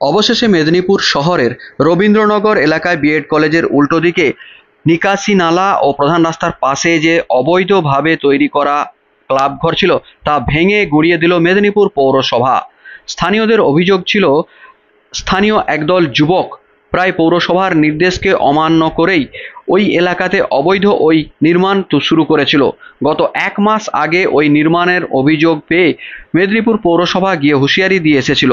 অবশেষে মেদিনীপুর শহরের রবীন্দ্রনগর এলাকায় বিএড কলেজের উল্টো দিকে নিকাশি নালা ও প্রধান রাস্তার পাশে যে অবৈধভাবে তৈরি করা ক্লাবঘর ছিল তা ভেঙে গুঁড়িয়ে দিল মেদিনীপুর পৌরসভা। স্থানীয়দের অভিযোগ ছিল, স্থানীয় একদল যুবক প্রায় পৌরসভার নির্দেশকে অমান্য করেই ওই এলাকাতে অবৈধ ওই নির্মাণ শুরু করেছিল। গত 1 মাস আগে ওই নির্মাণের অভিযোগ পেয়ে মেদিনীপুর পৌরসভা গিয়ে হুঁশিয়ারি দিয়ে এসেছিল,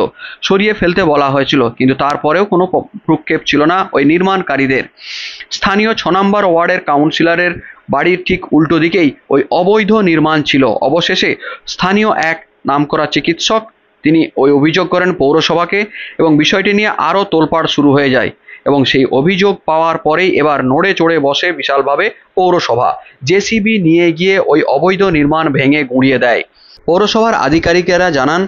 সরিয়ে ফেলতে বলা হয়েছিল, কিন্তু তারপরেও কোনো ভ্রুক্ষেপ ছিল না ওই নির্মাণকারীদের। স্থানীয় 6 নম্বর ওয়ার্ডের কাউন্সিলরের বাড়ির ঠিক উল্টো দিকেই ওই অবৈধ নির্মাণ ছিল। অবশেষে স্থানীয় এক নামকরা চিকিৎসক তিনি ওই অভিযোগ করেন পৌরসভাকে এবং বিষয়টি নিয়ে আরও তোলপাড় শুরু হয়ে যায় এবং সেই অভিযোগ পাওয়ার পরেই এবার নড়ে চড়ে বসে বিশালভাবে পৌরসভা। জেসিবি নিয়ে গিয়ে ওই অবৈধ নির্মাণ ভেঙে গুঁড়িয়ে দেয়। পৌরসভার আধিকারিকেরা জানান,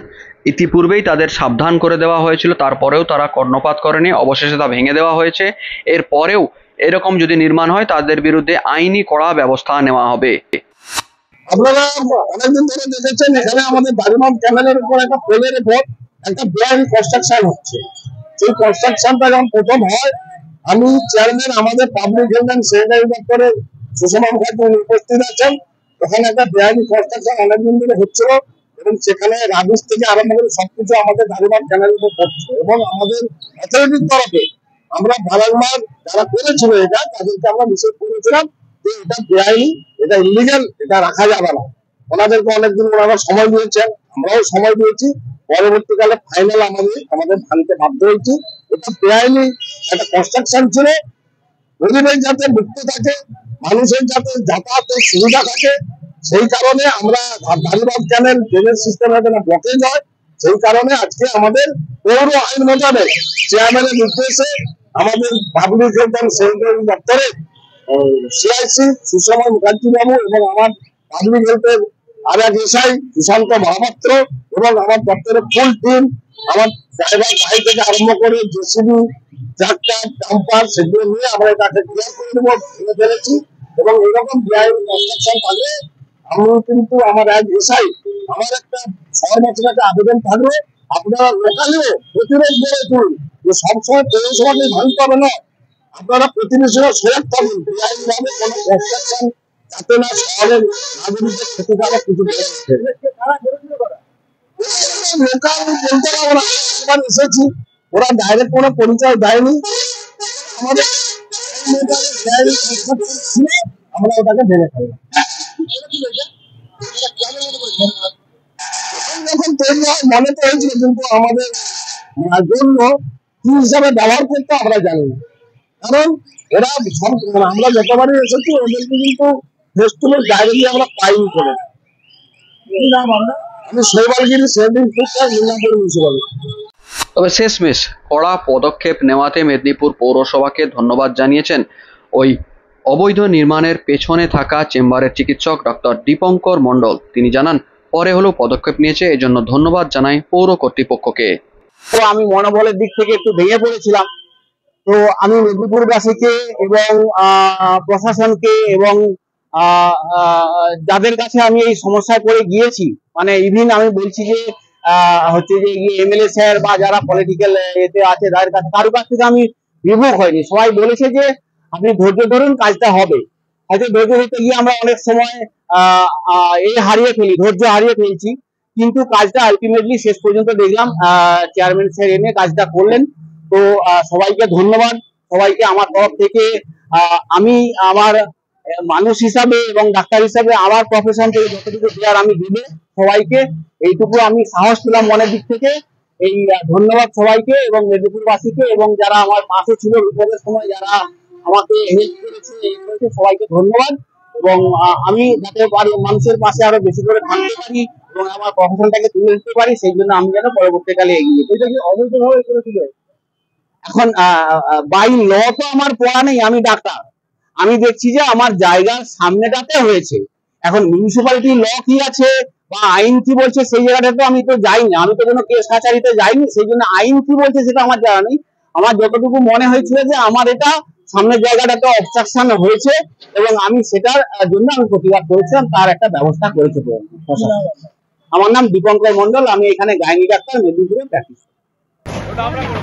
ইতিপূর্বেই তাদের সাবধান করে দেওয়া হয়েছিল, তারপরেও তারা কর্ণপাত করেনি। অবশেষে তা ভেঙে দেওয়া হয়েছে। এরপরেও এরকম যদি নির্মাণ হয় তাদের বিরুদ্ধে আইনি কড়া ব্যবস্থা নেওয়া হবে। আপনারা অনেকদিন ধরে দেখেছেন এখানে আমাদের বাড়িমাঠ ক্যানেলের উপর একটা পোলের উপর একটা বেআইনি কনস্ট্রাকশন হচ্ছে। সেই কনস্ট্রাকশনটা যখন প্রথম হয়, আমি চেয়ারম্যান আমাদের পাবলিক হেলথ অ্যান্ড স্যানিটারি দপ্তরের সুষমা মুখার্জি উপস্থিত আছেন। ওখানে একটা বেআইনি কনস্ট্রাকশন অনেকদিন ধরে হচ্ছিল এবং সেখানে রাবিশ থেকে আরম্ভ করে সবকিছু আমাদের বাড়িমাঠ ক্যানেলের উপর পড়ছে এবং আমাদের অথরিটির তরফে আমরা বারংবার যারা করেছিল এটা তাদেরকে আমরা নিষেধ করেছিলাম যে এটা বেআইনি, এটা ইলিগাল, এটা রাখা যাবে না। ওনাদেরকে অনেকদিন ওনারা সময় দিয়েছেন, আমরাও সময় দিয়েছি। পরবর্তীকালে ফাইনাল আমাদের ভাঙতে বাধ্য হয়েছি। এটা বেআইনি একটা কনস্ট্রাকশন ছিল। পরিবেশ যাতে মুক্ত থাকে, মানুষের যাতে যাতায়াতের সুবিধা থাকে, সেই কারণে আমরা বাড়িমাঠ ক্যানেল ড্রেনেজ সিস্টেম যাতে না ব্লকেজ হয়, সেই কারণে আজকে আমাদের পৌর আইন মোতাবেক চেয়ারম্যানের নির্দেশে আমাদের পাবলিক হেলথ অ্যান্ড স্যানিটারি দপ্তরে সিআইসি সুষমা মুখার্জি বাবু এবং আমার পাবলিক হেলথের আরেক এসআই সুশান্ত মহাপাত্র এবং আমার দপ্তরের ফুল টিম, আমার ড্রাইভার ভাই থেকে আরম্ভ করে জেসিবি, ট্রাক্টর, ডাম্পার, সেগুলো নিয়ে আমরা এটাকে ক্লিয়ার করে দেবো, ভেঙে ফেলেছি। এবং এরকম বেআইনি কনস্ট্রাকশন থাকলে আমি কিন্তু আমার এক এসআই আমার একটা সর্বোচ্চ একটা আবেদন থাকবে, আপনারা লোকালিও প্রতিরোধ গড়ে তুলুন যে সবসময় পৌরসভাকে ভাঙতে হবে না, আপনারা প্রতিবেশীরা সজাগ থাকুন, বেআইনিভাবে কোনো কনস্ট্রাকশন যাতে না শহরের নাগরিকদের ক্ষতিকারক কিছু লোকাল বলতে পারবো না। একবার এসেছি, ওরা ডাইরেক্ট কোনো পরিচয় দেয়নি, আমাদের আমরা ওটাকে ভেঙে ফেললাম। যখন তৈরি হয় মনে তো হয়েছিল, কিন্তু আমাদের জন্য কি হিসাবে ব্যবহার করতে আমরা জানি না। কারণ এরা আমরা যতবারই এসেছি ওদেরকে কিন্তু ফেস্টুনের ডাইরেক্টলি আমরা পাইনি করে। আমি শৈবালগিরি সেভিং ফুডটা মিদনাপুর মিউনিসিপালিটি। তবে শেষমেশ কড়া পদক্ষেপ নেওয়াতে মেদিনীপুর পৌরসভাকে ধন্যবাদ জানিয়েছেন ওই অবৈধ নির্মাণের পেছনে থাকা চেম্বারের চিকিৎসক ডক্টর দীপঙ্কর মণ্ডল। তিনি জানান, পরে হলেও পদক্ষেপ নিয়েছে, এজন্য ধন্যবাদ জানাই পৌর কর্তৃপক্ষকে। তো আমি মনোবলের দিক থেকে একটু ভেঙে পড়েছিলাম। তো আমি মেদিনীপুরবাসীকে এবং প্রশাসনকে এবং যাদের কাছে আমি এই সমস্যায় পড়ে গিয়েছি, মানে ইভিন আমি বলছি যে হচ্ছে যে এমএলএ স্যার বা যারা পলিটিক্যাল এতে আছে তাদের কাছে, কারোর কাছ থেকে আমি বিমুখ হয়নি। সবাই বলেছে যে আপনি ধৈর্য ধরুন, কাজটা হবে। হয়তো ধৈর্য ধরতে গিয়ে আমরা অনেক সময় ধৈর্য হারিয়ে ফেলছি, কিন্তু কাজটা আলটিমেটলি শেষ পর্যন্ত দেখলাম চেয়ারম্যান স্যার এনে কাজটা করলেন। তো সবাইকে ধন্যবাদ, সবাইকে আমার তরফ থেকে। আমি আমার মানুষ হিসাবে এবং ডাক্তার হিসাবে আমার প্রফেশন থেকে যতটুকু দেওয়ার আমি দেব সবাইকে, এইটুকু আমি সাহস পেলাম মনের দিক থেকে। এই ধন্যবাদ সবাইকে এবং মেদিনীপুরবাসীকে এবং যারা আমার পাশে ছিল বিপদের সময়, যারা আমাকে হেল্প করেছে, সবাইকে ধন্যবাদ। এবং আমি যাতে মানুষের পাশে আরো বেশি করে থাকতে পারি এবং আমার প্রফেশনটাকে তুলে দিতে পারি, সেই জন্য আমি যেন পরবর্তীকালে এগিয়ে যেতে। এটা কি অবৈধভাবে করেছিল? এখন বাই ল তো আমার পড়া নেই, আমি ডাক্তার। আমি দেখছি যে আমার জায়গার সামনেটাতে হয়েছে। এখন মিউনিসিপালিটি ল কি আছে বা আইন কি বলছে সেই জায়গাটা তো আমি তো যাইনি, আমি তো কোনো কেস কাছারিতে যাইনি, সেই জন্য আইন কি বলছে সেটা আমার জানা নেই। আমার যতটুকু মনে হয়েছিল যে আমার এটা সামনের জায়গাটাতে অবস্ট্রাকশন হয়েছে এবং আমি সেটার জন্য আমি প্রতিবাদ করেছিলাম, তার একটা ব্যবস্থা করেছে। আমার নাম দীপঙ্কর মণ্ডল, আমি এখানে গাইনি ডাক্তার, মেদিনীপুরে প্র্যাকটিস। गाड़ी